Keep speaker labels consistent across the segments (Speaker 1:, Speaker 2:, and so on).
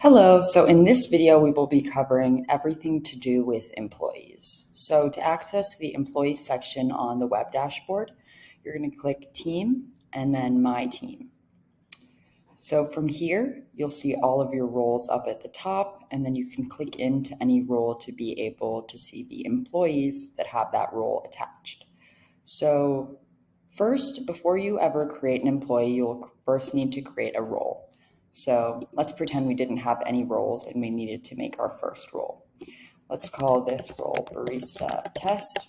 Speaker 1: Hello, so in this video we will be covering everything to do with employees. So to access the employees section on the web dashboard, you're going to click Team and then My Team. So from here, you'll see all of your roles up at the top, and then you can click into any role to be able to see the employees that have that role attached. So first, before you ever create an employee, you'll first need to create a role. So let's pretend we didn't have any roles and we needed to make our first role. Let's call this role Barista Test.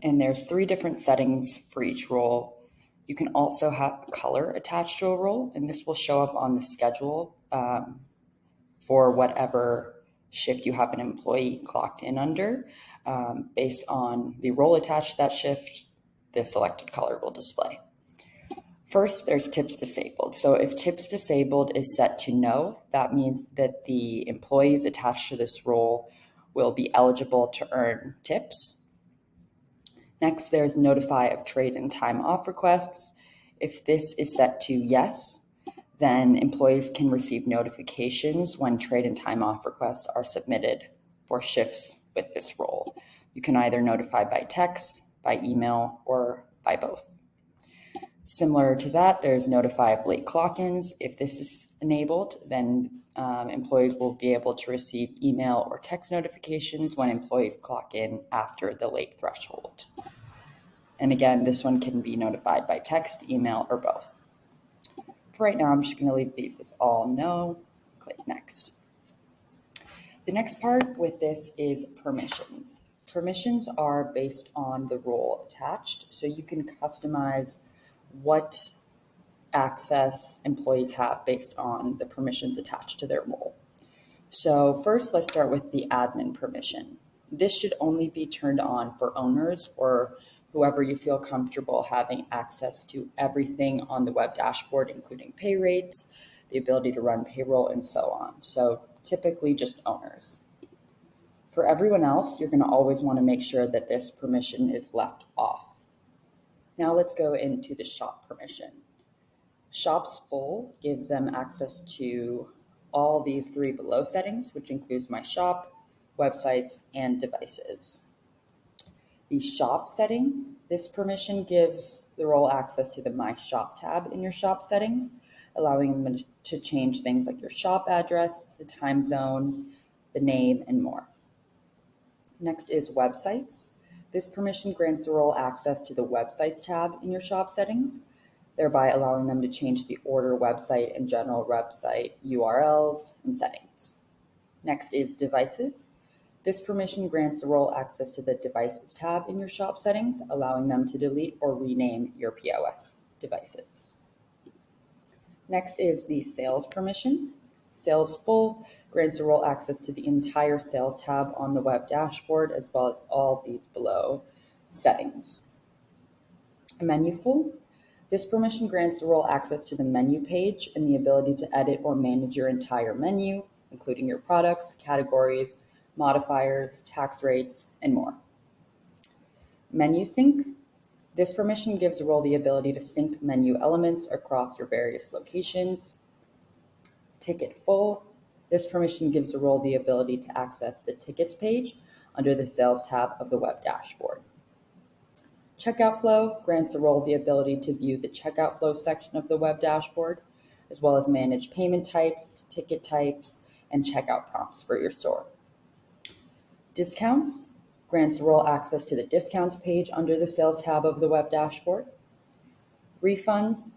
Speaker 1: And there's 3 different settings for each role. You can also have color attached to a role, and this will show up on the schedule for whatever shift you have an employee clocked in under. Based on the role attached to that shift, the selected color will display. First, there's tips disabled. So if tips disabled is set to no, that means that the employees attached to this role will be eligible to earn tips. Next, there's notify of trade and time off requests. If this is set to yes, then employees can receive notifications when trade and time off requests are submitted for shifts with this role. You can either notify by text, by email, or by both. Similar to that, there's notify of late clock-ins. If this is enabled, then employees will be able to receive email or text notifications when employees clock in after the late threshold. And again, this one can be notified by text, email, or both. For right now, I'm just going to leave these as all no. Click next. The next part with this is permissions. Permissions are based on the role attached, so you can customize what access employees have based on the permissions attached to their role. So first, let's start with the admin permission. This should only be turned on for owners or whoever you feel comfortable having access to everything on the web dashboard, including pay rates, the ability to run payroll, and so on. So typically just owners. For everyone else, you're going to always want to make sure that this permission is left off. Now let's go into the shop permission. Shops full gives them access to all these 3 below settings, which includes my shop, websites, and devices. The shop setting, this permission gives the role access to the My Shop tab in your shop settings, allowing them to change things like your shop address, the time zone, the name, and more. Next is websites. This permission grants the role access to the Websites tab in your shop settings, thereby allowing them to change the order website and general website URLs and settings. Next is Devices. This permission grants the role access to the Devices tab in your shop settings, allowing them to delete or rename your POS devices. Next is the Sales permission. Sales Full grants the role access to the entire Sales tab on the web dashboard, as well as all these below settings. Menu Full. This permission grants the role access to the menu page and the ability to edit or manage your entire menu, including your products, categories, modifiers, tax rates, and more. Menu Sync. This permission gives the role the ability to sync menu elements across your various locations. Ticket Full. This permission gives the role the ability to access the tickets page under the Sales tab of the web dashboard. Checkout Flow grants the role the ability to view the checkout flow section of the web dashboard, as well as manage payment types, ticket types, and checkout prompts for your store. Discounts grants the role access to the discounts page under the Sales tab of the web dashboard. Refunds.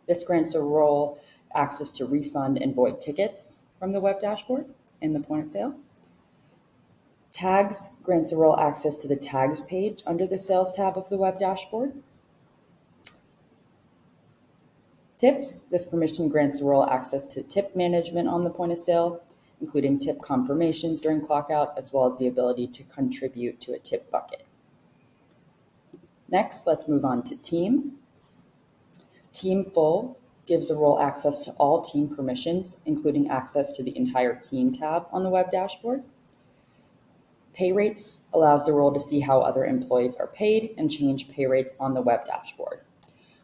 Speaker 1: This grants the role access to refund and void tickets from the web dashboard in the point of sale. Tags grants the role access to the tags page under the Sales tab of the web dashboard. Tips. This permission grants the role access to tip management on the point of sale, including tip confirmations during clockout, as well as the ability to contribute to a tip bucket. Next, let's move on to Team. Team Full gives the role access to all team permissions, including access to the entire team tab on the web dashboard. Pay rates allows the role to see how other employees are paid and change pay rates on the web dashboard.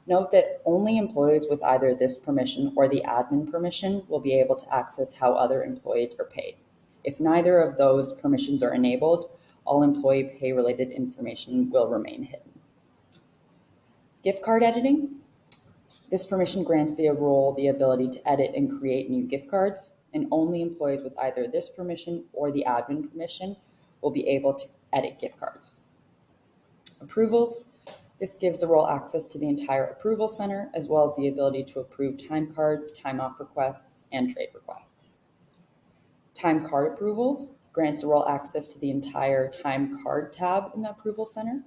Speaker 1: Note that only employees with either this permission or the admin permission will be able to access how other employees are paid. If neither of those permissions are enabled, all employee pay-related information will remain hidden. Gift card editing. This permission grants the role the ability to edit and create new gift cards, and only employees with either this permission or the admin permission will be able to edit gift cards. Approvals. This gives the role access to the entire approval center, as well as the ability to approve time cards, time off requests, and trade requests. Time card approvals grants the role access to the entire time card tab in the approval center.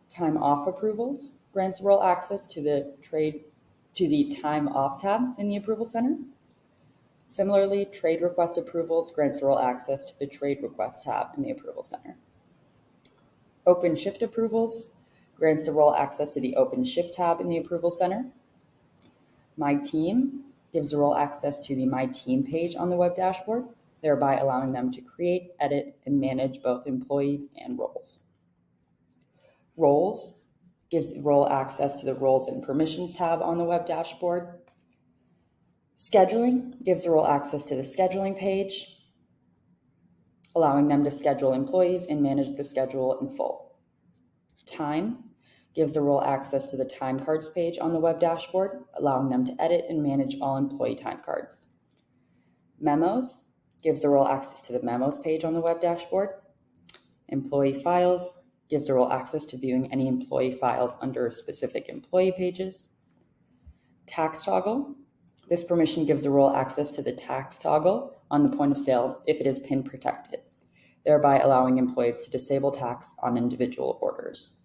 Speaker 1: Time off approvals grants the role access to the time off tab in the approval center. Similarly, trade request approvals grants the role access to the trade request tab in the approval center. Open shift approvals grants the role access to the open shift tab in the approval center. My Team gives the role access to the My Team page on the web dashboard, thereby allowing them to create, edit, and manage both employees and roles. Roles gives the role access to the Roles and Permissions tab on the web dashboard. Scheduling gives the role access to the scheduling page, allowing them to schedule employees and manage the schedule in full. Time gives the role access to the time cards page on the web dashboard, allowing them to edit and manage all employee time cards. Memos gives the role access to the memos page on the web dashboard. Employee files gives the role access to viewing any employee files under specific employee pages. Tax toggle. This permission gives the role access to the tax toggle on the point of sale if it is PIN protected, thereby allowing employees to disable tax on individual orders.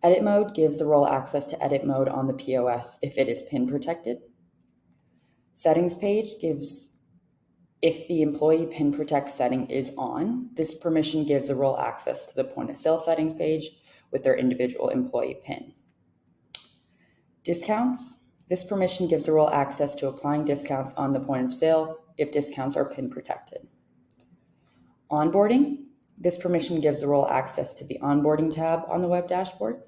Speaker 1: Edit mode gives the role access to edit mode on the POS if it is PIN protected. Settings page gives, if the employee PIN protect setting is on, this permission gives the role access to the point of sale settings page with their individual employee PIN. Discounts. This permission gives the role access to applying discounts on the point of sale if discounts are PIN protected. Onboarding. This permission gives the role access to the onboarding tab on the web dashboard.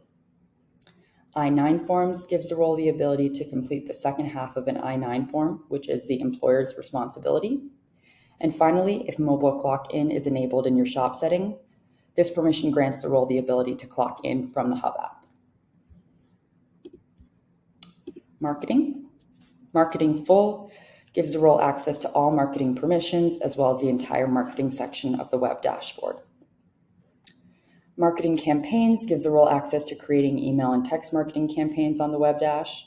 Speaker 1: I-9 forms gives the role the ability to complete the second half of an I-9 form, which is the employer's responsibility. And finally, if mobile clock in is enabled in your shop setting, this permission grants the role the ability to clock in from the Hub app. Marketing. Marketing full gives the role access to all marketing permissions, as well as the entire marketing section of the web dashboard. Marketing campaigns gives the role access to creating email and text marketing campaigns on the web dash.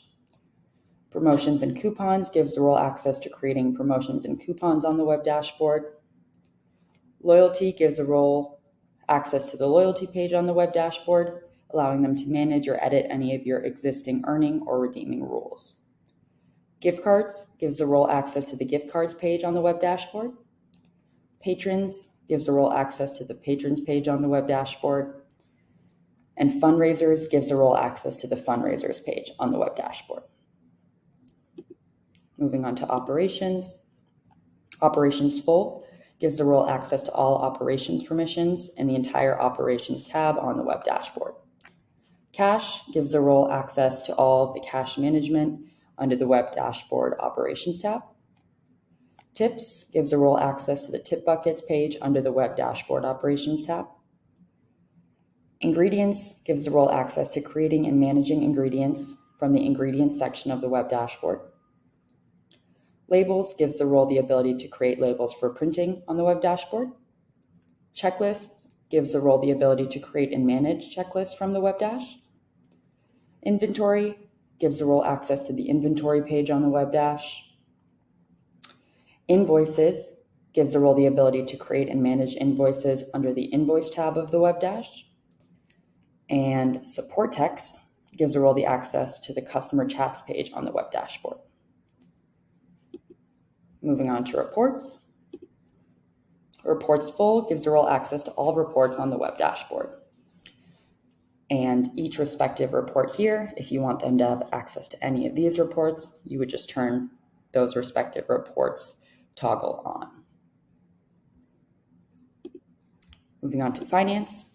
Speaker 1: Promotions and coupons gives the role access to creating promotions and coupons on the web dashboard. Loyalty gives the role access to the loyalty page on the web dashboard, allowing them to manage or edit any of your existing earning or redeeming rules. Gift cards gives the role access to the gift cards page on the web dashboard. Patrons gives the role access to the patrons page on the web dashboard. And fundraisers gives the role access to the fundraisers page on the web dashboard. Moving on to operations. Operations full gives the role access to all operations permissions and the entire operations tab on the web dashboard. Cash gives the role access to all of the cash management under the web dashboard operations tab. Tips gives the role access to the tip buckets page under the web dashboard operations tab. Ingredients gives the role access to creating and managing ingredients from the ingredients section of the web dashboard. Labels gives the role the ability to create labels for printing on the web dashboard. Checklists gives the role the ability to create and manage checklists from the web dash. Inventory gives the role access to the inventory page on the web dash. Invoices gives the role the ability to create and manage invoices under the invoice tab of the web dash. And support text gives the role the access to the customer chats page on the web dashboard. Moving on to reports. Reports full gives the role access to all reports on the web dashboard. And each respective report here, if you want them to have access to any of these reports, you would just turn those respective reports toggle on. Moving on to finance.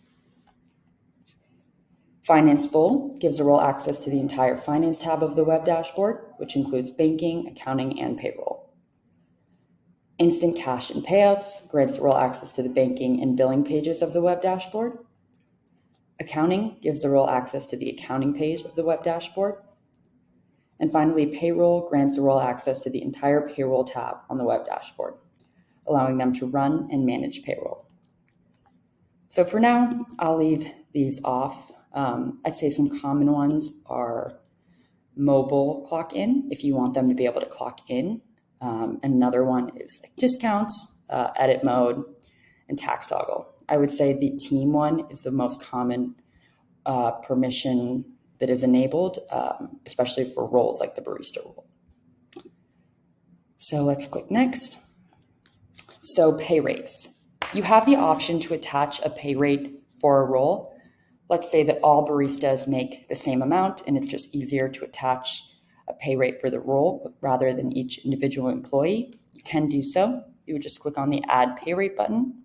Speaker 1: Finance Full gives the role access to the entire finance tab of the web dashboard, which includes banking, accounting, and payroll. Instant Cash and Payouts grants the role access to the banking and billing pages of the web dashboard. Accounting gives the role access to the accounting page of the web dashboard. And finally, Payroll grants the role access to the entire payroll tab on the web dashboard, allowing them to run and manage payroll. So for now, I'll leave these off. I'd say some common ones are mobile clock in, if you want them to be able to clock in. Another one is like discounts, edit mode, and tax toggle. I would say the team one is the most common permission that is enabled, especially for roles like the barista role. So let's click next. So pay rates. You have the option to attach a pay rate for a role. Let's say that all baristas make the same amount and it's just easier to attach a pay rate for the role rather than each individual employee. You can do so. You would just click on the Add Pay Rate button.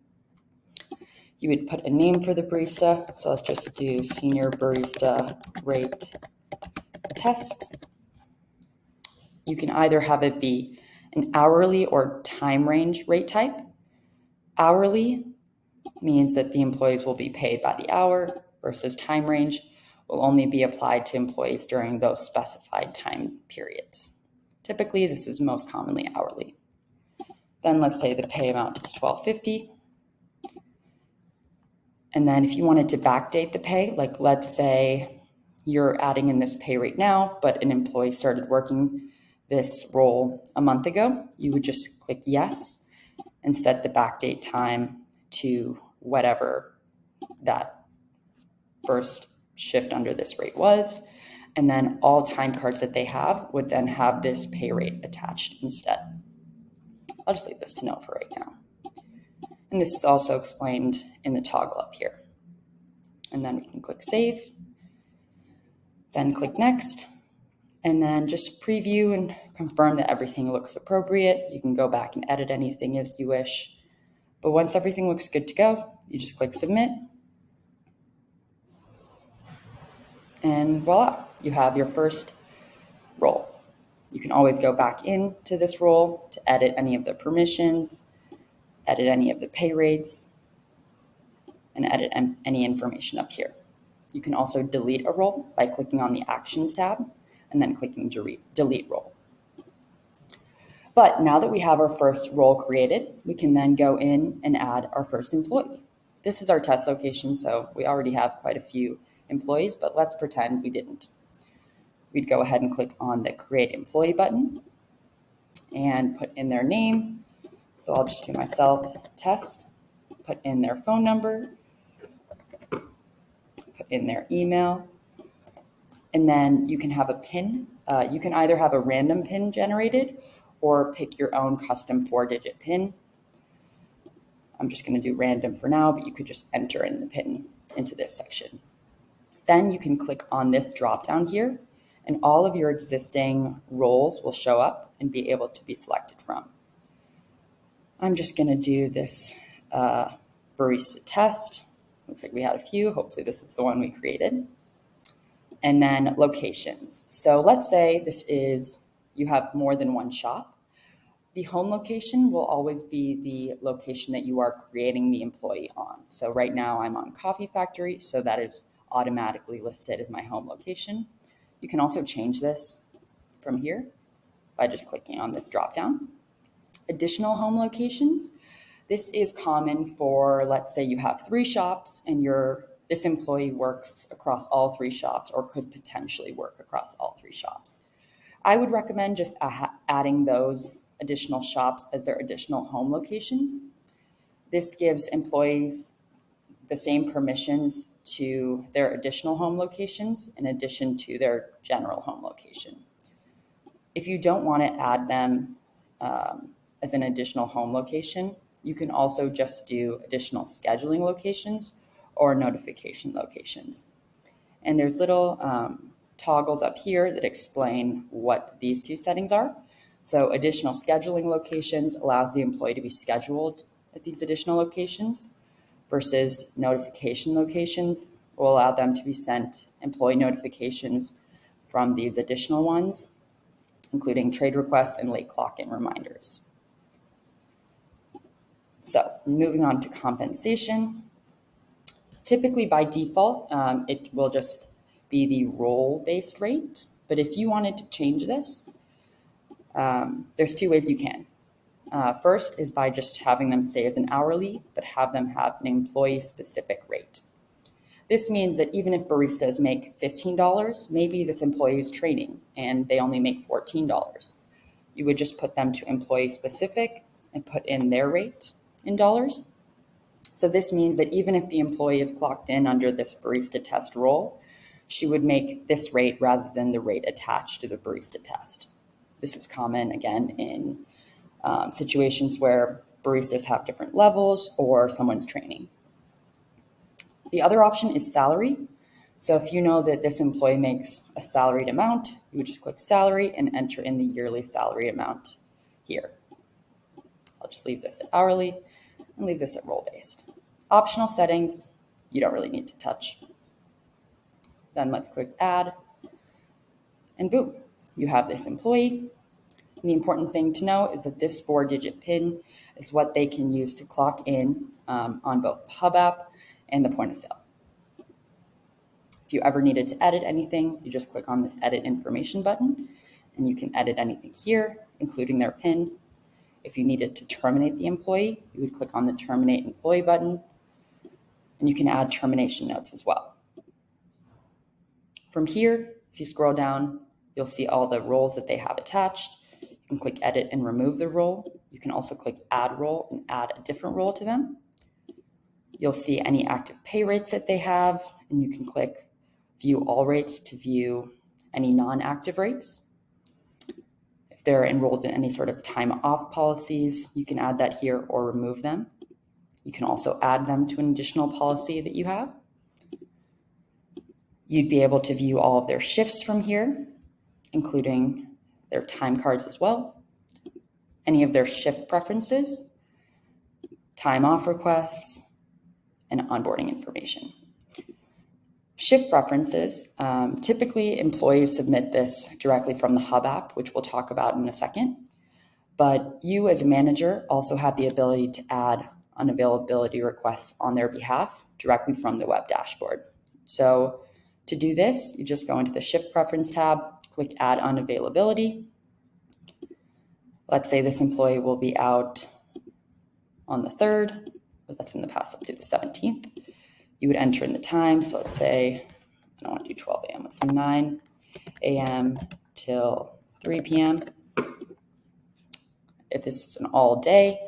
Speaker 1: You would put a name for the barista. So let's just do Senior Barista Rate Test. You can either have it be an hourly or time range rate type. Hourly means that the employees will be paid by the hour, versus time range will only be applied to employees during those specified time periods. Typically, this is most commonly hourly. Then let's say the pay amount is $12.50. And then if you wanted to backdate the pay, like let's say you're adding in this pay rate now, but an employee started working this role a month ago, you would just click yes and set the backdate time to whatever that first shift under this rate was. And then all time cards that they have would then have this pay rate attached instead. I'll just leave this to no for right now. And this is also explained in the toggle up here. And then we can click save, then click next, and then just preview and confirm that everything looks appropriate. You can go back and edit anything as you wish. But once everything looks good to go, you just click submit. And voila, you have your first role. You can always go back into this role to edit any of the permissions, edit any of the pay rates, and edit any information up here. You can also delete a role by clicking on the Actions tab and then clicking Delete Role. But now that we have our first role created, we can then go in and add our first employee. This is our test location, so we already have quite a few employees, but let's pretend we didn't. We'd go ahead and click on the Create Employee button and put in their name. So I'll just do myself, test, put in their phone number, put in their email, and then you can have a PIN. You can either have a random PIN generated or pick your own custom 4-digit PIN. I'm just going to do random for now, but you could just enter in the PIN into this section. Then you can click on this drop down here, and all of your existing roles will show up and be able to be selected from. I'm just going to do this barista test. Looks like we had a few. Hopefully this is the one we created. And then locations. So let's say this is, you have more than one shop. The home location will always be the location that you are creating the employee on. So right now I'm on Coffee Factory, so that is automatically listed as my home location. You can also change this from here by just clicking on this drop down. Additional home locations. This is common for, let's say you have 3 shops and this employee works across all 3 shops or could potentially work across all 3 shops. I would recommend just adding those additional shops as their additional home locations. This gives employees the same permissions to their additional home locations in addition to their general home location. If you don't want to add them as an additional home location, you can also just do additional scheduling locations or notification locations. And there's little toggles up here that explain what these 2 settings are. So additional scheduling locations allows the employee to be scheduled at these additional locations, versus notification locations will allow them to be sent employee notifications from these additional ones, including trade requests and late clock-in reminders. So moving on to compensation. Typically by default, it will just be the role-based rate. But if you wanted to change this, there's two ways you can. First is by just having them stay as an hourly, but have them have an employee-specific rate. This means that even if baristas make $15, maybe this employee is training and they only make $14. You would just put them to employee-specific and put in their rate in dollars. So this means that even if the employee is clocked in under this barista test role, she would make this rate rather than the rate attached to the barista test. This is common, again, in situations where baristas have different levels or someone's training. The other option is salary. So if you know that this employee makes a salaried amount, you would just click salary and enter in the yearly salary amount here. I'll just leave this at hourly and leave this at role-based. Optional settings, you don't really need to touch. Then let's click add, and boom, you have this employee. And the important thing to know is that this 4-digit PIN is what they can use to clock in on both the Hub app and the point of sale. If you ever needed to edit anything, you just click on this edit information button and you can edit anything here, including their PIN. If you needed to terminate the employee, you would click on the terminate employee button, and you can add termination notes as well. From here, if you scroll down, you'll see all the roles that they have attached. You can click edit and remove the role. You can also click add role and add a different role to them. You'll see any active pay rates that they have, and you can click view all rates to view any non-active rates. If they're enrolled in any sort of time off policies, you can add that here or remove them. You can also add them to an additional policy that you have. You'd be able to view all of their shifts from here, including their time cards as well, any of their shift preferences, time off requests, and onboarding information. Shift preferences, typically employees submit this directly from the Hub app, which we'll talk about in a second. But you as a manager also have the ability to add unavailability requests on their behalf directly from the web dashboard. So to do this, you just go into the Shift Preference tab, click Add Unavailability. Let's say this employee will be out on the 3rd, but that's in the past up to the 17th. You would enter in the time. So let's say, I don't want to do 12 a.m. Let's do 9 a.m. till 3 p.m. If this is an all day,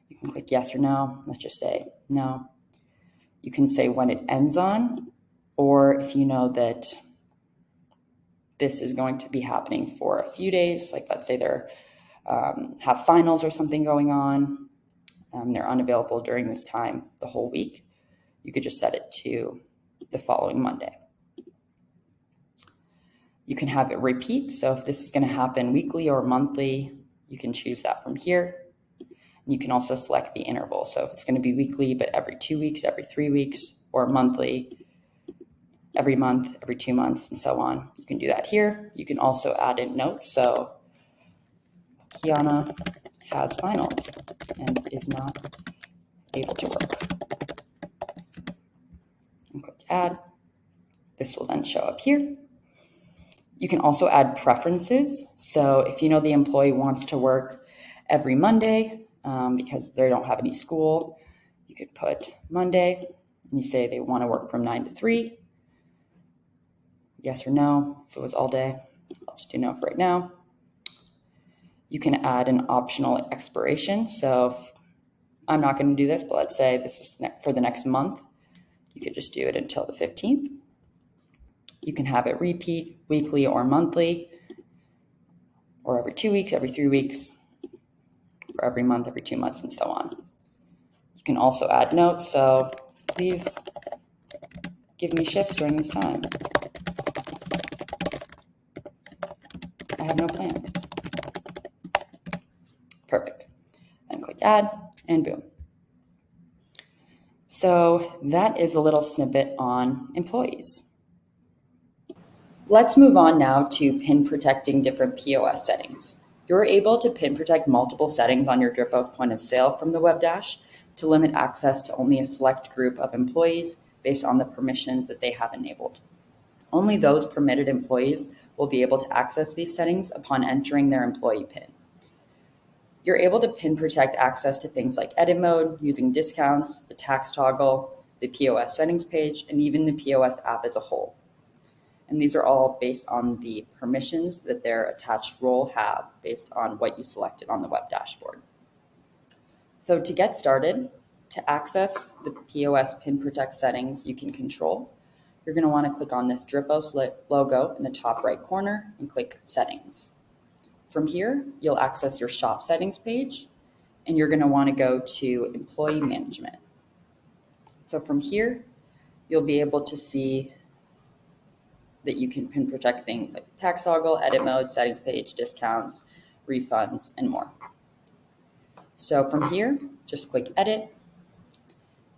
Speaker 1: you can click yes or no. Let's just say no. You can say when it ends on, or if you know that this is going to be happening for a few days, like let's say they're have finals or something going on, they're unavailable during this time the whole week, you could just set it to the following Monday. You can have it repeat. So if this is going to happen weekly or monthly, you can choose that from here. And you can also select the interval. So if it's going to be weekly, but every 2 weeks, every 3 weeks, or monthly, every month, every 2 months, and so on, you can do that here. You can also add in notes. So Kiana has finals and is not able to work. And click add. This will then show up here. You can also add preferences. So if you know the employee wants to work every Monday because they don't have any school, you could put Monday and you say they want to work from 9 to 3. Yes or no. If it was all day, I'll just do no for right now. You can add an optional expiration. So I'm not going to do this, but let's say this is for the next month. You could just do it until the 15th. You can have it repeat weekly or monthly, or every 2 weeks, every 3 weeks, or every month, every 2 months, and so on. You can also add notes. So please give me shifts during this time. I have no plans. Perfect. Then click add and boom. So that is a little snippet on employees. Let's move on now to pin protecting different POS settings. You're able to pin protect multiple settings on your Dripos point of sale from the web dash to limit access to only a select group of employees based on the permissions that they have enabled. Only those permitted employees will be able to access these settings upon entering their employee PIN. You're able to pin protect access to things like edit mode, using discounts, the tax toggle, the POS settings page, and even the POS app as a whole. And these are all based on the permissions that their attached role have based on what you selected on the web dashboard. So to get started, to access the POS pin protect settings you can control, you're going to want to click on this Dripos logo in the top right corner and click Settings. From here, you'll access your shop settings page, and you're going to want to go to Employee Management. So from here, you'll be able to see that you can pin protect things like tax toggle, edit mode, settings page, discounts, refunds, and more. So from here, just click Edit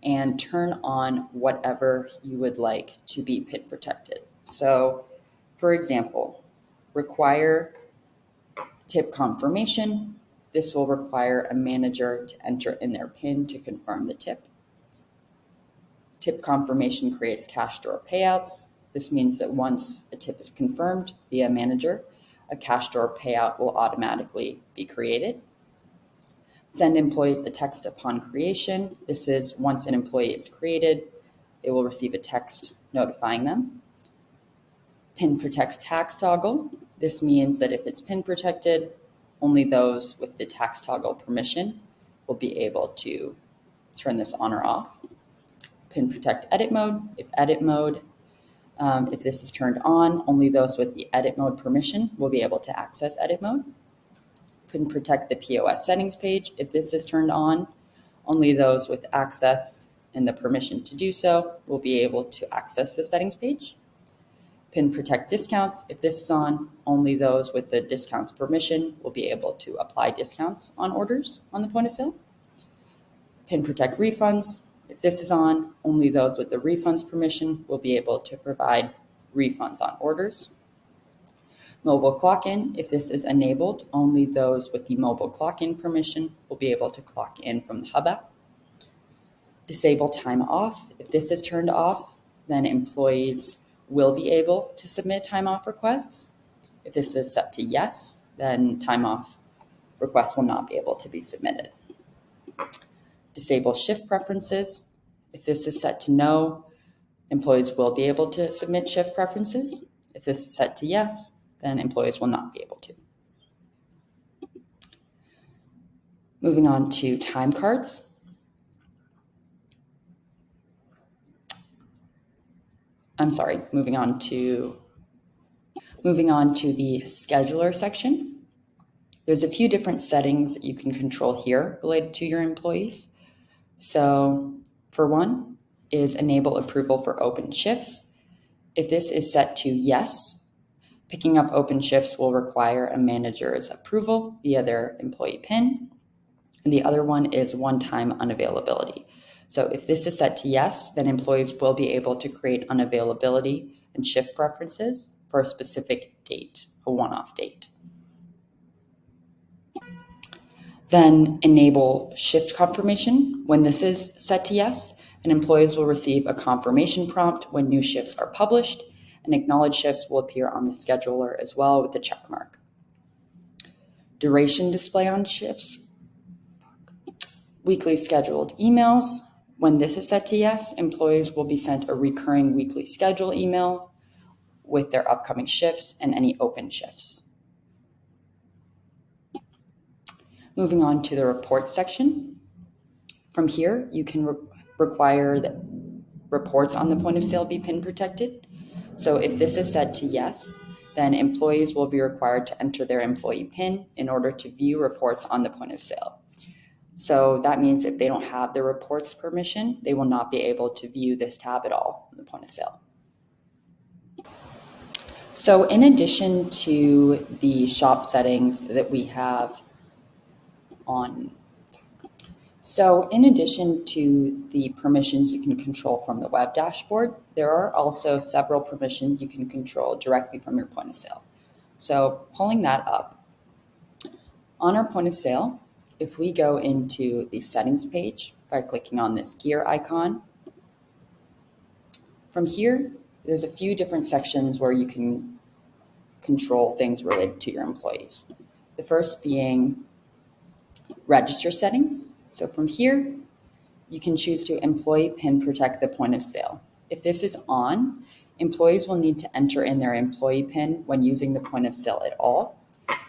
Speaker 1: and turn on whatever you would like to be pin protected. So for example, require tip confirmation. This will require a manager to enter in their PIN to confirm the tip. Tip confirmation creates cash drawer payouts. This means that once a tip is confirmed via manager, a cash drawer payout will automatically be created. Send employees a text upon creation. This is once an employee is created, they will receive a text notifying them. Pin protects tax toggle. This means that if it's pin protected, only those with the tax toggle permission will be able to turn this on or off. Pin protect edit mode. If this is turned on, only those with the edit mode permission will be able to access edit mode. Pin protect the POS settings page. If this is turned on, only those with access and the permission to do so will be able to access the settings page. Pin protect discounts. If this is on, only those with the discounts permission will be able to apply discounts on orders on the point of sale. Pin protect refunds. If this is on, only those with the refunds permission will be able to provide refunds on orders. Mobile clock-in. If this is enabled, only those with the mobile clock-in permission will be able to clock in from the Hub app. Disable time off. If this is turned off, then employees will be able to submit time off requests. If this is set to yes, then time off requests will not be able to be submitted. Disable shift preferences. If this is set to no, employees will be able to submit shift preferences. If this is set to yes, then employees will not be able to. Moving on to time cards. Moving on to the scheduler section. There's a few different settings that you can control here related to your employees. So for one is enable approval for open shifts. If this is set to yes, picking up open shifts will require a manager's approval via their employee PIN. And the other one is one-time unavailability. So if this is set to yes, then employees will be able to create unavailability and shift preferences for a specific date, a one-off date. Then enable shift confirmation. When this is set to yes, and employees will receive a confirmation prompt when new shifts are published, and acknowledged shifts will appear on the scheduler as well with the check mark. Duration display on shifts. Weekly scheduled emails. When this is set to yes, employees will be sent a recurring weekly schedule email with their upcoming shifts and any open shifts. Moving on to the reports section. From here, you can require that reports on the point of sale be PIN protected. So if this is set to yes, then employees will be required to enter their employee PIN in order to view reports on the point of sale. So that means if they don't have the reports permission, they will not be able to view this tab at all on the point of sale. So in addition to the shop settings that we have on So in addition to the permissions you can control from the web dashboard, there are also several permissions you can control directly from your point of sale. So pulling that up, on our point of sale, if we go into the settings page by clicking on this gear icon, from here, there's a few different sections where you can control things related to your employees. The first being register settings. So from here, you can choose to employee pin protect the point of sale. If this is on, employees will need to enter in their employee pin when using the point of sale at all.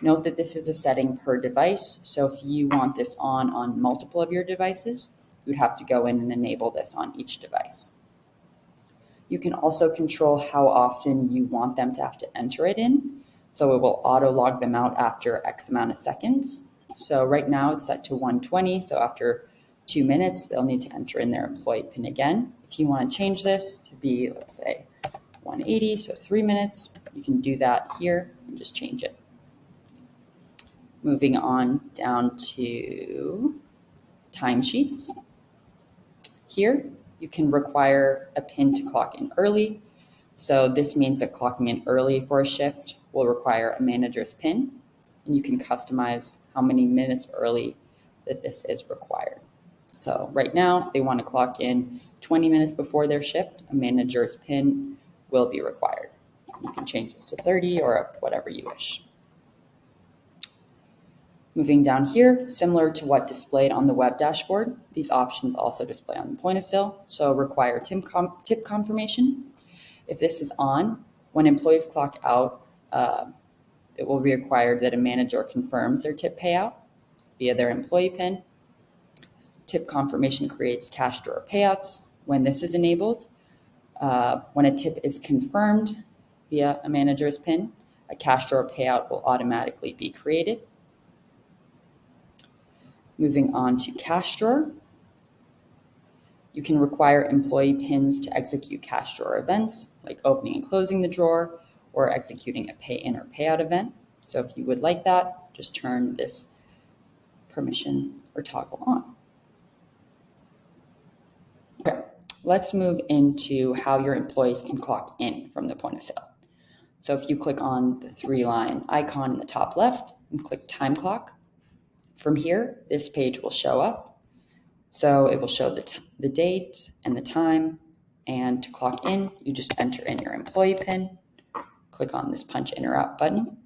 Speaker 1: Note that this is a setting per device, so if you want this on multiple of your devices, you'd have to go in and enable this on each device. You can also control how often you want them to have to enter it in, so it will auto log them out after X amount of seconds. So right now it's set to 120, so after 2 minutes, they'll need to enter in their employee pin again. If you want to change this to be, let's say, 180, so 3 minutes, you can do that here and just change it. Moving on down to timesheets. Here, you can require a pin to clock in early. So this means that clocking in early for a shift will require a manager's pin, and you can customize how many minutes early that this is required. So right now, if they want to clock in 20 minutes before their shift, a manager's pin will be required. You can change this to 30 or whatever you wish. Moving down here, similar to what displayed on the web dashboard, these options also display on the point of sale. So require tip confirmation. If this is on, when employees clock out, it will be required that a manager confirms their tip payout via their employee pin. Tip confirmation creates cash drawer payouts. When this is enabled, when a tip is confirmed via a manager's pin, a cash drawer payout will automatically be created. Moving on to cash drawer, you can require employee pins to execute cash drawer events, like opening and closing the drawer or executing a pay in or payout event. So if you would like that, just turn this permission or toggle on. Okay, let's move into how your employees can clock in from the point of sale. So if you click on the 3-line icon in the top left and click time clock, from here, this page will show up. So it will show the date and the time, and to clock in, you just enter in your employee pin, click on this punch in or out button.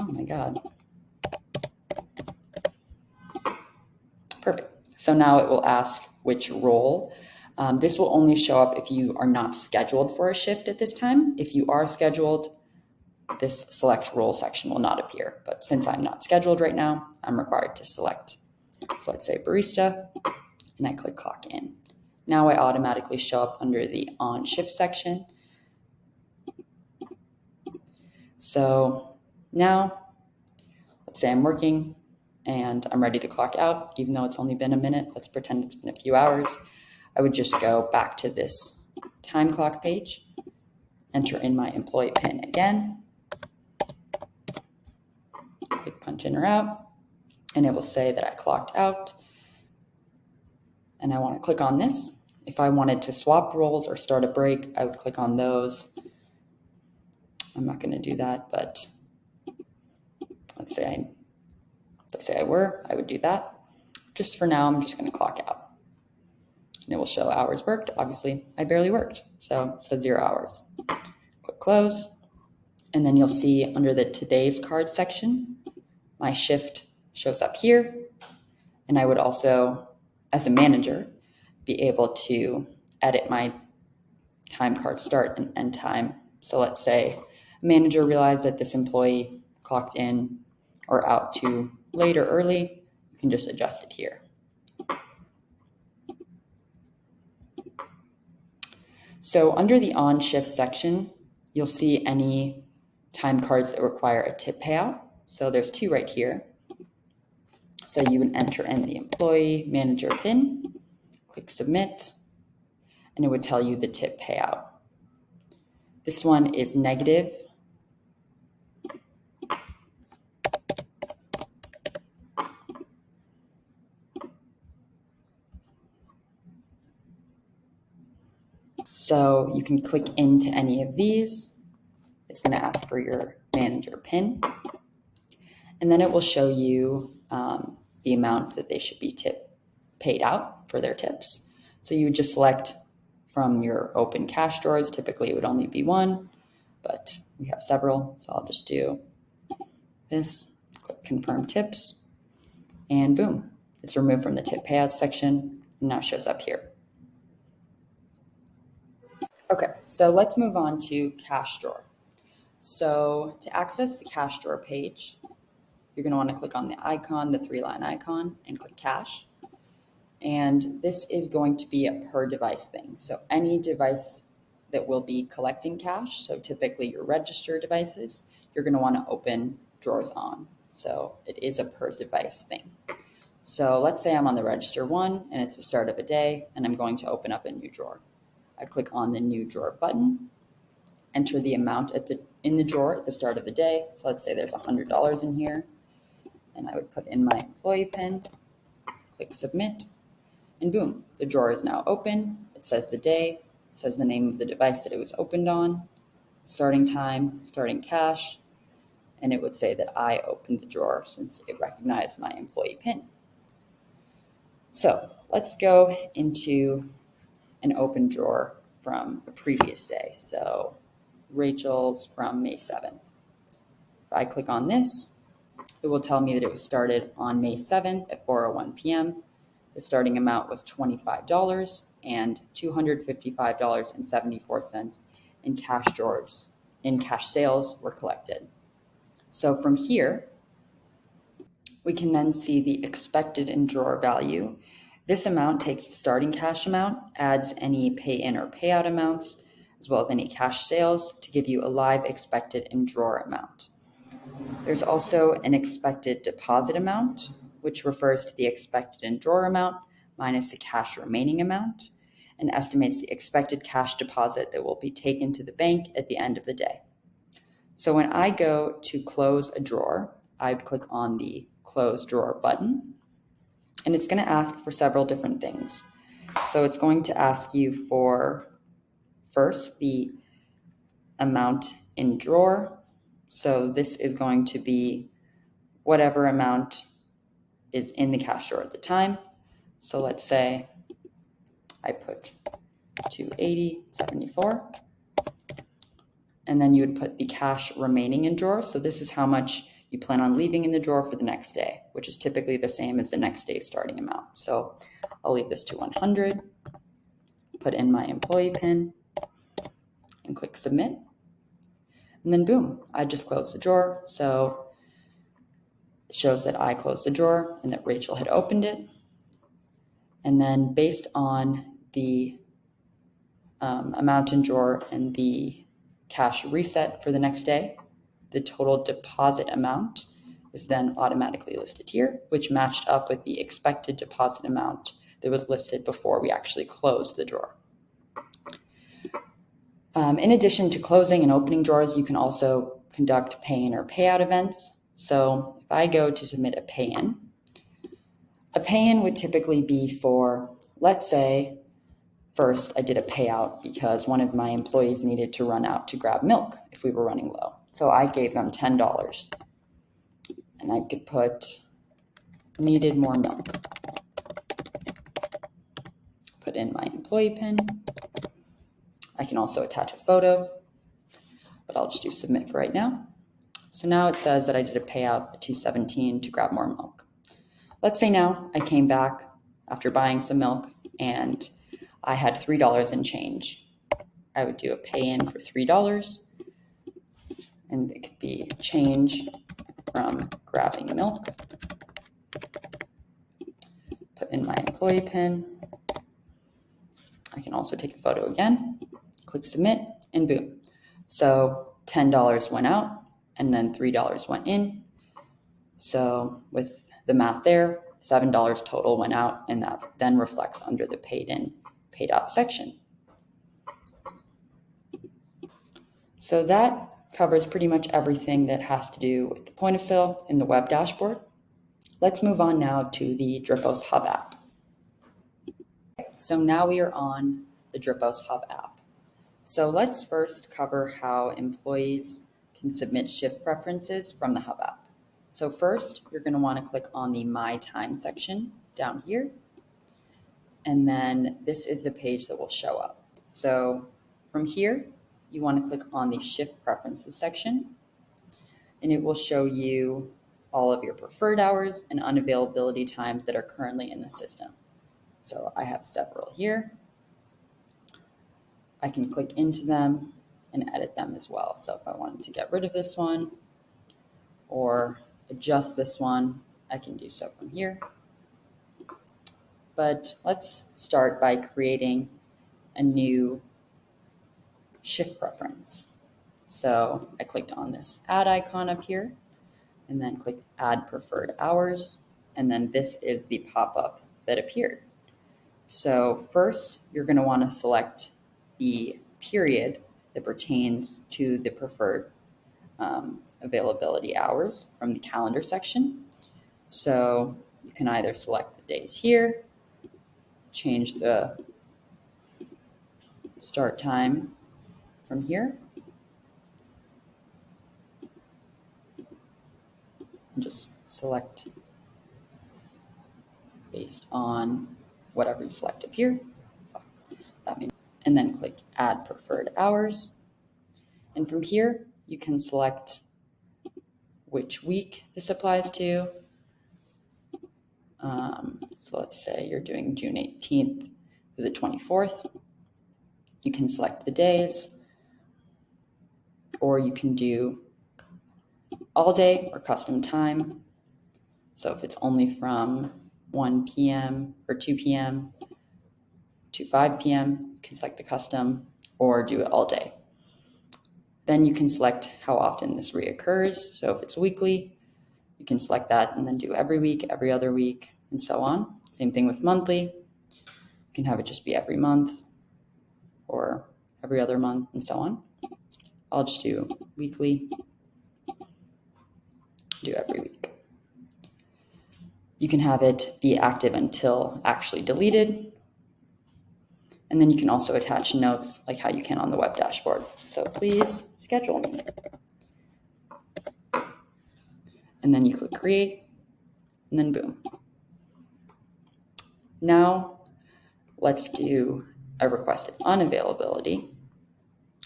Speaker 1: Oh my God. Perfect. So now it will ask which role. This will only show up if you are not scheduled for a shift at this time. If you are scheduled, this select role section will not appear. But since I'm not scheduled right now, I'm required to select. So let's say barista, and I click clock in. Now I automatically show up under the on shift section. So now, let's say I'm working and I'm ready to clock out, even though it's only been a minute. Let's pretend it's been a few hours. I would just go back to this time clock page, enter in my employee pin again, click punch in or out, and it will say that I clocked out. And I want to click on this. If I wanted to swap roles or start a break, I would click on those. I'm not going to do that, but let's say I would do that. Just for now, I'm just going to clock out. And it will show hours worked. Obviously, I barely worked, so it says 0 hours. Click close, and then you'll see under the today's card section, my shift shows up here, and I would also, as a manager, be able to edit my time card start and end time. So let's say a manager realized that this employee clocked in or out too late or early, you can just adjust it here. So under the on shift section, you'll see any time cards that require a tip payout. So there's 2 right here. So you would enter in the employee manager pin, click submit, and it would tell you the tip payout. This one is negative. So you can click into any of these. It's going to ask for your manager PIN. And then it will show you the amount that they should be paid out for their tips. So you would just select from your open cash drawers. Typically it would only be one, but we have several. So I'll just do this, click confirm tips, and boom, it's removed from the tip payouts section and now shows up here. Okay, so let's move on to cash drawer. So to access the cash drawer page, you're going to want to click on the icon, the 3-line icon, and click cash. And this is going to be a per device thing. So any device that will be collecting cash, so typically your register devices, you're going to want to open drawers on. So it is a per device thing. So let's say I'm on the register 1 and it's the start of a day and I'm going to open up a new drawer. I'd click on the new drawer button, enter the amount in the drawer at the start of the day. So let's say there's $100 in here, and I would put in my employee PIN, click submit, and boom, the drawer is now open. It says the day, it says the name of the device that it was opened on, starting time, starting cash, and it would say that I opened the drawer since it recognized my employee PIN. So let's go into an open drawer from a previous day. So Rachel's from May 7th. If I click on this, it will tell me that it was started on May 7th at 4:01 p.m. The starting amount was $25 and $255.74 in cash sales were collected. So from here, we can then see the expected in drawer value. This amount takes the starting cash amount, adds any pay in or payout amounts, as well as any cash sales to give you a live expected in drawer amount. There's also an expected deposit amount, which refers to the expected in drawer amount minus the cash remaining amount, and estimates the expected cash deposit that will be taken to the bank at the end of the day. So when I go to close a drawer, I'd click on the close drawer button, and it's going to ask for several different things. So it's going to ask you for, first, the amount in drawer. So this is going to be whatever amount is in the cash drawer at the time. So let's say I put $280.74, and then you would put the cash remaining in drawer. So this is how much you plan on leaving in the drawer for the next day, which is typically the same as the next day's starting amount. So I'll leave this to 100, put in my employee PIN, and click submit. And then boom, I just closed the drawer. So it shows that I closed the drawer and that Rachel had opened it. And then based on the amount in drawer and the cash reset for the next day, the total deposit amount is then automatically listed here, which matched up with the expected deposit amount that was listed before we actually closed the drawer. In addition to closing and opening drawers, you can also conduct pay-in or payout events. So if I go to submit a pay-in would typically be for, let's say, first I did a payout because one of my employees needed to run out to grab milk if we were running low. So I gave them $10, and I could put needed more milk. Put in my employee PIN. I can also attach a photo, but I'll just do submit for right now. So now it says that I did a payout at $217 to grab more milk. Let's say now I came back after buying some milk and I had $3 in change. I would do a pay-in for $3, and it could be change from grabbing milk. Put in my employee PIN. I can also take a photo again, click submit, and boom. So $10 went out and then $3 went in. So with the math there, $7 total went out, and that then reflects under the paid in, paid out section. So that covers pretty much everything that has to do with the point of sale in the web dashboard. Let's move on now to the Dripos Hub app. So now we are on the Dripos Hub app. So let's first cover how employees can submit shift preferences from the Hub app. So first, you're going to want to click on the My Time section down here. And then this is the page that will show up. So from here, you want to click on the Shift Preferences section, and it will show you all of your preferred hours and unavailability times that are currently in the system. So I have several here. I can click into them and edit them as well. So if I wanted to get rid of this one or adjust this one, I can do so from here. But let's start by creating a new shift preference. So I clicked on this add icon up here and then clicked add preferred hours. And then this is the pop-up that appeared. So first, you're going to want to select the period that pertains to the preferred availability hours from the calendar section. So you can either select the days here, change the start time from here, and just select based on whatever you select up here. And then click add preferred hours. And from here, you can select which week this applies to. So let's say you're doing June 18th to the 24th. You can select the days, or you can do all day or custom time. So if it's only from 1 p.m. or 2 p.m. to 5 p.m., you can select the custom or do it all day. Then you can select how often this reoccurs. So if it's weekly, you can select that and then do every week, every other week, and so on. Same thing with monthly. You can have it just be every month or every other month and so on. I'll just do weekly, do every week. You can have it be active until actually deleted. And then you can also attach notes like how you can on the web dashboard. So please schedule me. And then you click create, and then boom. Now let's do a requested unavailability.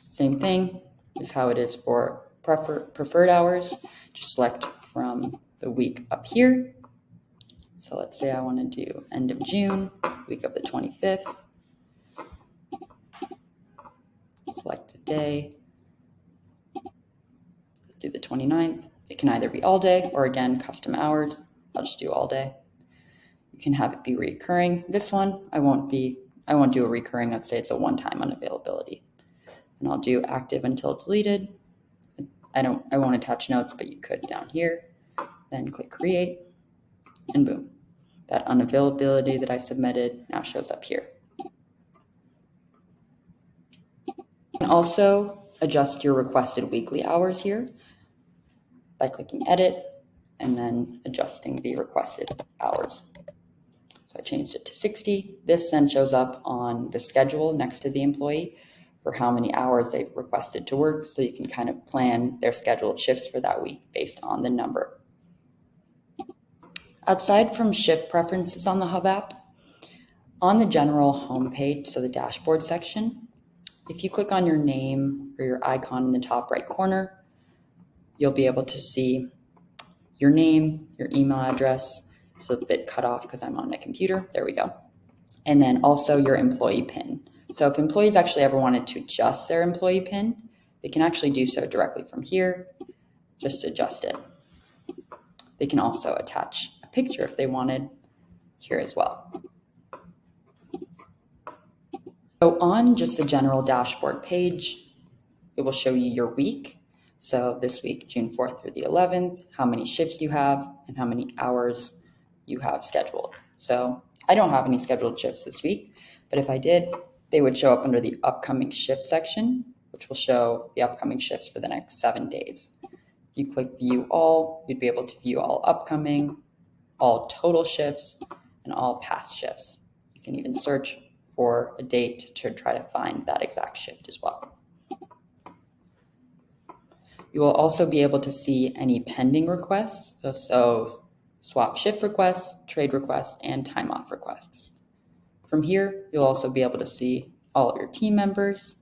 Speaker 1: Same thing is how it is for preferred hours. Just select from the week up here. So let's say I want to do end of June, week of the 25th. Select the day. Let's do the 29th. It can either be all day or again, custom hours. I'll just do all day. You can have it be recurring. This one, I won't do a recurring. Let's say it's a one-time unavailability. And I'll do active until deleted. I won't attach notes, but you could down here. Then click create, and boom. That unavailability that I submitted now shows up here. You can also adjust your requested weekly hours here by clicking edit and then adjusting the requested hours. So I changed it to 60. This then shows up on the schedule next to the employee for how many hours they've requested to work, so you can kind of plan their scheduled shifts for that week based on the number. Outside from shift preferences on the Hub app, on the general homepage, so the dashboard section, if you click on your name or your icon in the top right corner, you'll be able to see your name, your email address. It's a bit cut off because I'm on my computer. There we go. And then also your employee PIN. So if employees actually ever wanted to adjust their employee PIN, they can actually do so directly from here. Just adjust it. They can also attach a picture if they wanted here as well. So on just the general dashboard page, it will show you your week. So this week, June 4th through the 11th, how many shifts you have and how many hours you have scheduled. So I don't have any scheduled shifts this week, but if I did, they would show up under the upcoming shift section, which will show the upcoming shifts for the next 7 days. If you click view all, you'd be able to view all upcoming, all total shifts, and all past shifts. You can even search for a date to try to find that exact shift as well. You will also be able to see any pending requests, so swap shift requests, trade requests, and time off requests. From here, you'll also be able to see all of your team members,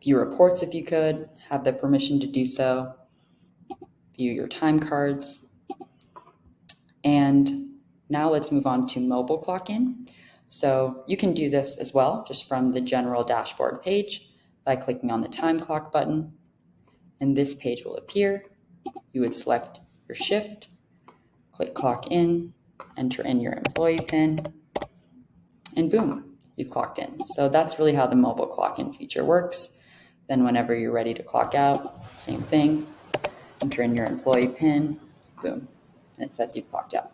Speaker 1: view reports if you could, have the permission to do so, view your time cards. And now let's move on to mobile clock-in. So you can do this as well, just from the general dashboard page by clicking on the time clock button. And this page will appear. You would select your shift, click clock in, enter in your employee PIN, and boom, you've clocked in. So that's really how the mobile clock-in feature works. Then whenever you're ready to clock out, same thing, enter in your employee PIN, boom, and it says you've clocked out.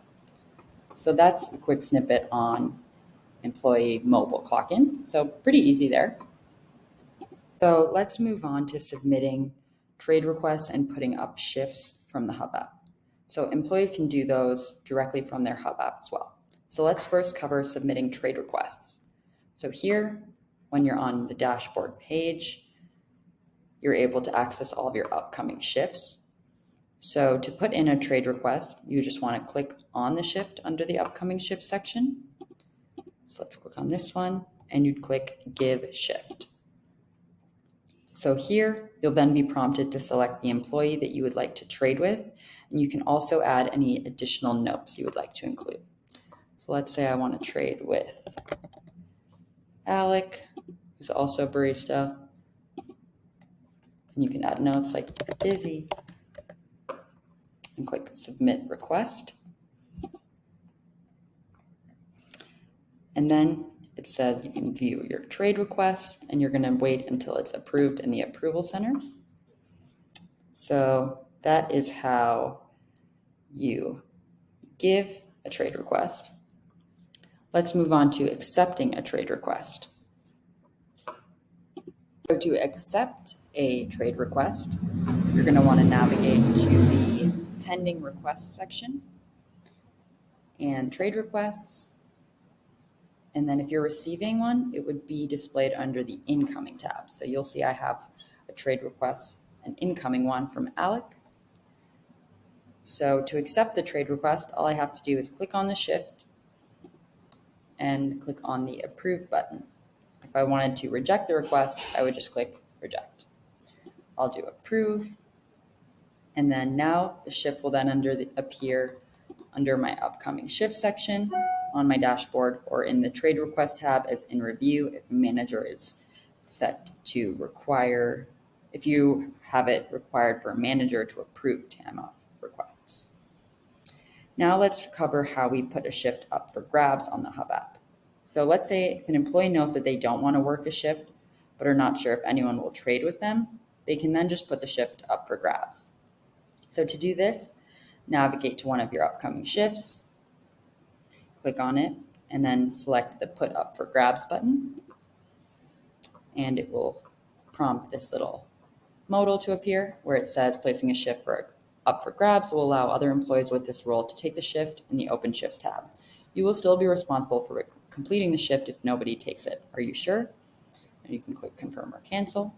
Speaker 1: So that's a quick snippet on employee mobile clock-in. So pretty easy there. So let's move on to submitting trade requests and putting up shifts from the Hub app. So employees can do those directly from their Hub app as well. So let's first cover submitting trade requests. So here, when you're on the dashboard page, you're able to access all of your upcoming shifts. So to put in a trade request, you just want to click on the shift under the upcoming shift section. So let's click on this one, and you'd click Give Shift. So here, you'll then be prompted to select the employee that you would like to trade with, and you can also add any additional notes you would like to include. So let's say I want to trade with Alec, who's also a barista, and you can add notes like busy, and click Submit Request. And then it says you can view your trade requests, and you're going to wait until it's approved in the Approval Center. So that is how you give a trade request. Let's move on to accepting a trade request. So to accept a trade request, you're going to want to navigate to the Pending Requests section and Trade Requests. And then if you're receiving one, it would be displayed under the Incoming tab. So you'll see I have a trade request, an incoming one from Alec. So to accept the trade request, all I have to do is click on the shift and click on the Approve button. If I wanted to reject the request, I would just click Reject. I'll do Approve. And then now the shift will then appear under my upcoming shift section on my dashboard, or in the trade request tab as in review if a manager is set to require, if you have it required for a manager to approve time off requests. Now let's cover how we put a shift up for grabs on the Hub app. So let's say if an employee knows that they don't want to work a shift, but are not sure if anyone will trade with them, they can then just put the shift up for grabs. So to do this, navigate to one of your upcoming shifts, click on it, and then select the Put Up for Grabs button. And it will prompt this little modal to appear where it says placing a shift up for grabs will allow other employees with this role to take the shift in the Open Shifts tab. You will still be responsible for completing the shift if nobody takes it. Are you sure? And you can click Confirm or Cancel.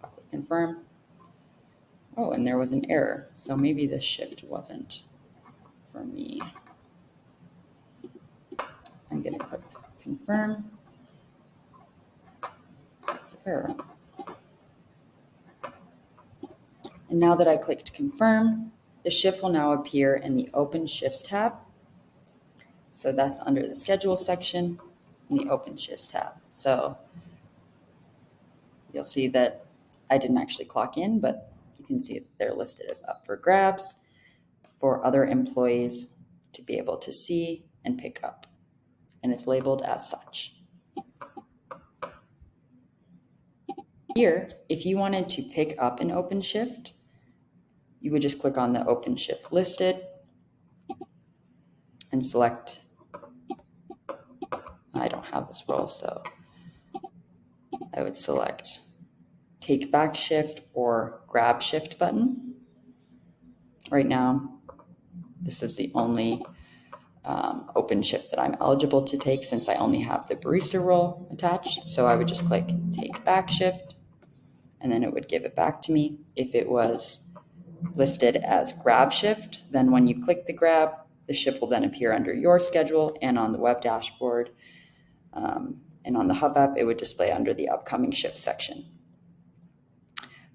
Speaker 1: I'll click Confirm. Oh, and there was an error. So maybe this shift wasn't for me. I'm going to click Confirm. Error. And now that I clicked Confirm, the shift will now appear in the Open Shifts tab. So that's under the Schedule section in the Open Shifts tab. So you'll see that I didn't actually clock in, but you can see that they're listed as up for grabs for other employees to be able to see and pick up. And it's labeled as such. Here, if you wanted to pick up an open shift, you would just click on the open shift listed and select, I don't have this role, so I would select Take Back Shift or Grab Shift button. Right now, this is the only open shift that I'm eligible to take since I only have the barista role attached. So I would just click take back shift, and then it would give it back to me. If it was listed as grab shift, then when you click the grab, the shift will then appear under your schedule and on the web dashboard. And on the Hub app, it would display under the upcoming shift section.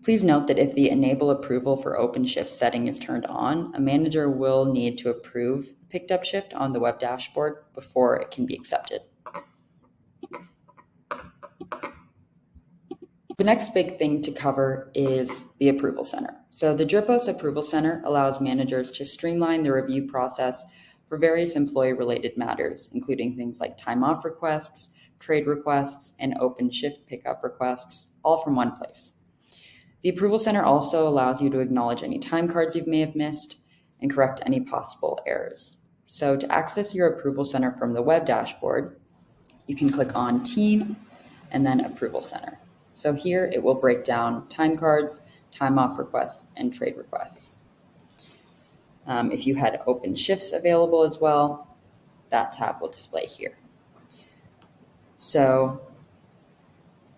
Speaker 1: Please note that if the enable approval for open shift setting is turned on, a manager will need to approve the picked up shift on the web dashboard before it can be accepted. The next big thing to cover is the approval center. So the Dripos Approval Center allows managers to streamline the review process for various employee-related matters, including things like time off requests, trade requests, and open shift pickup requests, all from one place. The Approval Center also allows you to acknowledge any time cards you may have missed and correct any possible errors. So to access your Approval Center from the web dashboard, you can click on Team and then Approval Center. So here it will break down time cards, time off requests, and trade requests. If you had open shifts available as well, that tab will display here. So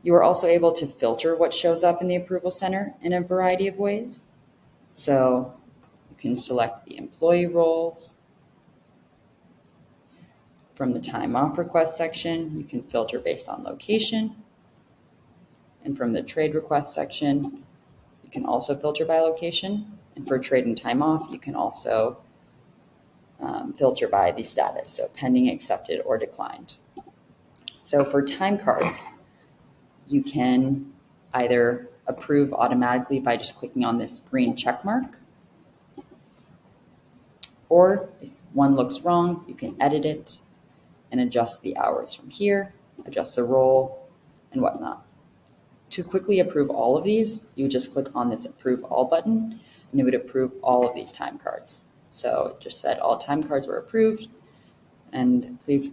Speaker 1: you are also able to filter what shows up in the Approval Center in a variety of ways. So you can select the employee roles. From the time off request section, you can filter based on location. And from the trade request section, you can also filter by location. And for trade and time off, you can also filter by the status, so pending, accepted, or declined. So for time cards, you can either approve automatically by just clicking on this green check mark, or if one looks wrong, you can edit it and adjust the hours from here, adjust the role, and whatnot. To quickly approve all of these, you would just click on this Approve All button, and it would approve all of these time cards. So it just said all time cards were approved, and please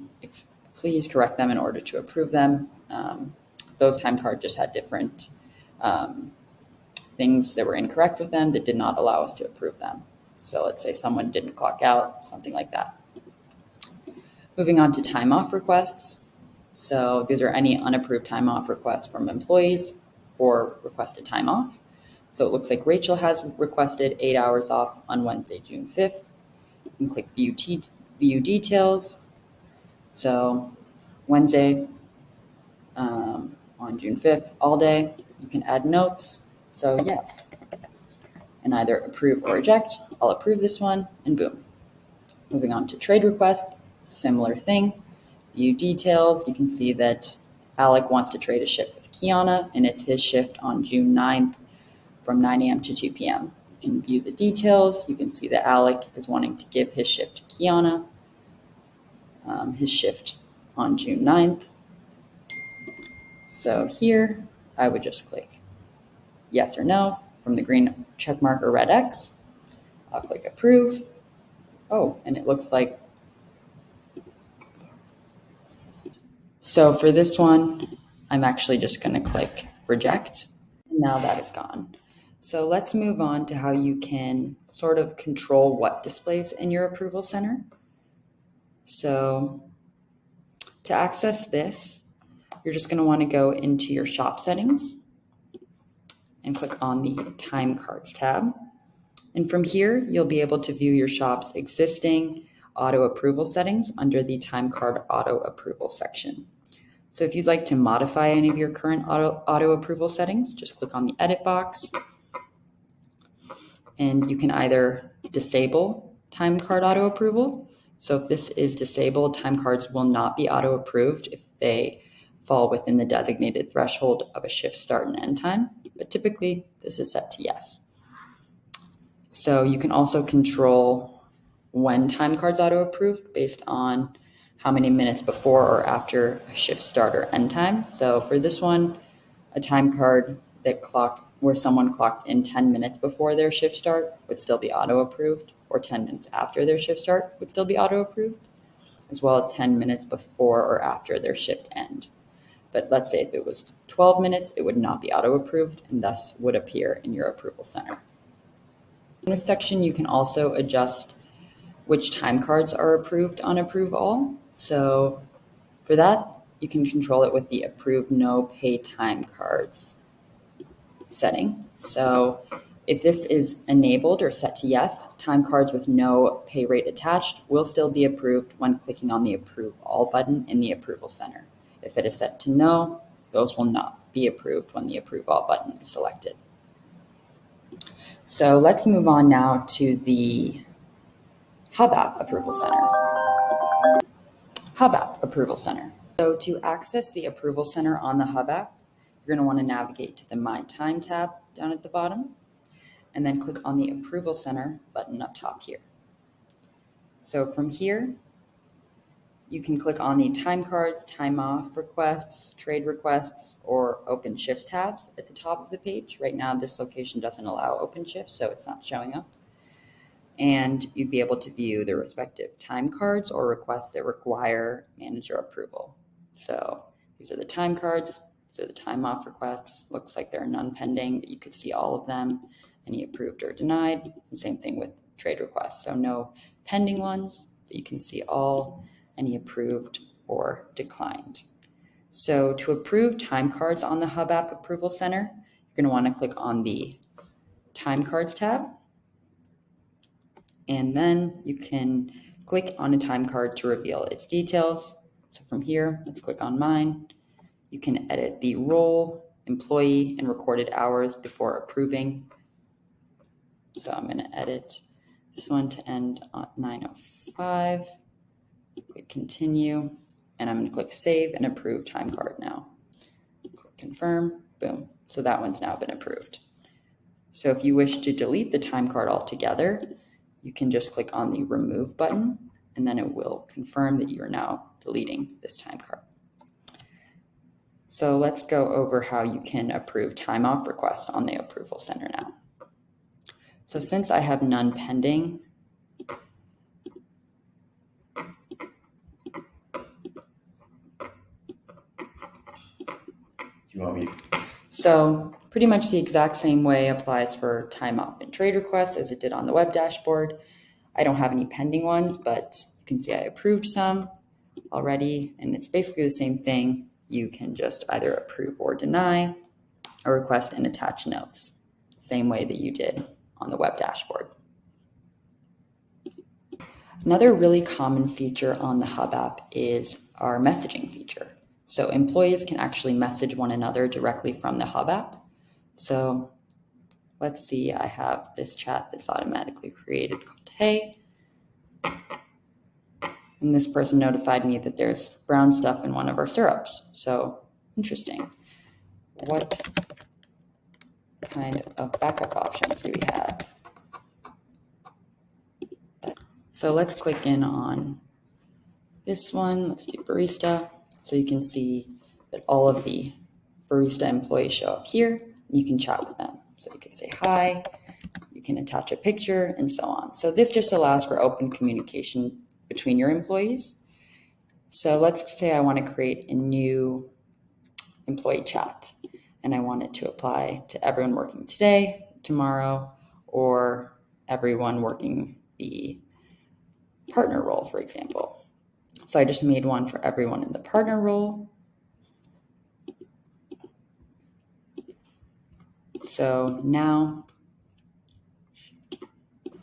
Speaker 1: correct them in order to approve them. Those time cards just had different things that were incorrect with them that did not allow us to approve them. So let's say someone didn't clock out, something like that. Moving on to time off requests. So these are any unapproved time off requests from employees for requested time off. So it looks like Rachel has requested 8 hours off on Wednesday, June 5th. You can click View Details. So Wednesday on June 5th, all day, you can add notes. So yes, and either approve or reject. I'll approve this one, and boom. Moving on to trade requests, similar thing. View details, you can see that Alec wants to trade a shift with Kiana, and it's his shift on June 9th from 9 a.m. to 2 p.m. You can view the details. You can see that Alec is wanting to give his shift to Kiana, his shift on June 9th. So here, I would just click yes or no from the green check mark or red X. I'll click approve. Oh, and it looks like, so for this one, I'm actually just going to click reject. And now that is gone. So let's move on to how you can sort of control what displays in your approval center. So to access this, you're just going to want to go into your shop settings and click on the time cards tab. And from here, you'll be able to view your shop's existing auto approval settings under the time card auto approval section. So if you'd like to modify any of your current auto approval settings, just click on the edit box, and you can either disable time card auto approval. So if this is disabled, time cards will not be auto approved if they fall within the designated threshold of a shift start and end time, but typically this is set to yes. So you can also control when time cards auto approved based on how many minutes before or after a shift start or end time. So for this one, a time card that where someone clocked in 10 minutes before their shift start would still be auto approved, or 10 minutes after their shift start would still be auto approved, as well as 10 minutes before or after their shift end. But let's say if it was 12 minutes, it would not be auto approved and thus would appear in your approval center. In this section, you can also adjust which time cards are approved on Approve All. So for that, you can control it with the Approve No Pay Time Cards setting. So if this is enabled or set to yes, time cards with no pay rate attached will still be approved when clicking on the Approve All button in the Approval Center. If it is set to no, those will not be approved when the Approve All button is selected. So let's move on now to the Hub App Approval Center. Hub App Approval Center. So to access the Approval Center on the Hub App, you're going to want to navigate to the My Time tab down at the bottom, and then click on the Approval Center button up top here. So from here, you can click on the time cards, time off requests, trade requests, or open shifts tabs at the top of the page. Right now, this location doesn't allow open shifts, so it's not showing up. And you'd be able to view the respective time cards or requests that require manager approval. So these are the time cards, these are the time off requests. Looks like there are none pending, but you could see all of them, any approved or denied. And same thing with trade requests. So no pending ones, but you can see all, any approved or declined. So to approve time cards on the Hub App Approval Center, you're going to want to click on the Time Cards tab. And then you can click on a time card to reveal its details. So from here, let's click on mine. You can edit the role, employee, and recorded hours before approving. So I'm going to edit this one to end on 9:05. Click continue, and I'm going to click save and approve time card now. Click confirm, boom. So that one's now been approved. So if you wish to delete the time card altogether, you can just click on the remove button, and then it will confirm that you are now deleting this time card. So let's go over how you can approve time off requests on the Approval Center now. So since I have none pending, so pretty much the exact same way applies for time off and trade requests as it did on the web dashboard. I don't have any pending ones, but you can see I approved some already, and it's basically the same thing. You can just either approve or deny a request and attach notes, same way that you did on the web dashboard. Another really common feature on the Hub App is our messaging feature. So employees can actually message one another directly from the Hub App. So let's see, I have this chat that's automatically created called Hey. And this person notified me that there's brown stuff in one of our syrups. So interesting. What kind of backup options do we have? So let's click in on this one. Let's do barista. So you can see that all of the barista employees show up here. You can chat with them. So you can say hi, you can attach a picture, and so on. So this just allows for open communication between your employees. So let's say I want to create a new employee chat, and I want it to apply to everyone working today, tomorrow, or everyone working the partner role, for example. So I just made one for everyone in the partner role. So now,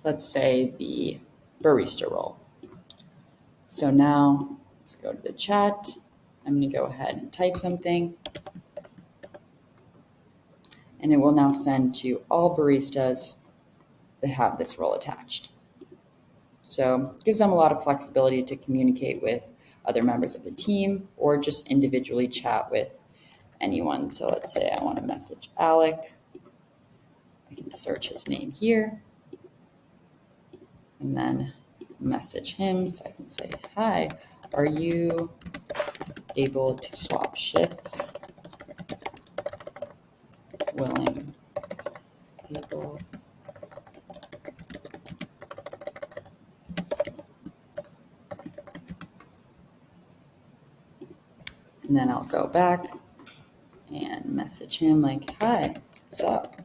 Speaker 1: let's say the barista role. So now let's go to the chat. I'm going to go ahead and type something. And it will now send to all baristas that have this role attached. So it gives them a lot of flexibility to communicate with other members of the team or just individually chat with anyone. So let's say I want to message Alec. I can search his name here and then message him. So I can say, hi, are you able to swap shifts? Willing, able. And then I'll go back and message him like, hi, what's up?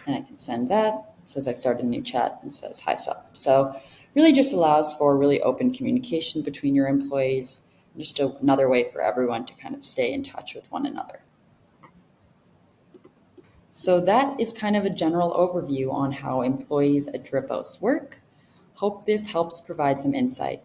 Speaker 1: And I can send that. says I started a new chat and says hi sup. So really just allows for really open communication between your employees, just another way for everyone to kind of stay in touch with one another. So that is kind of a general overview on how employees at Dripos work. Hope this helps provide some insight.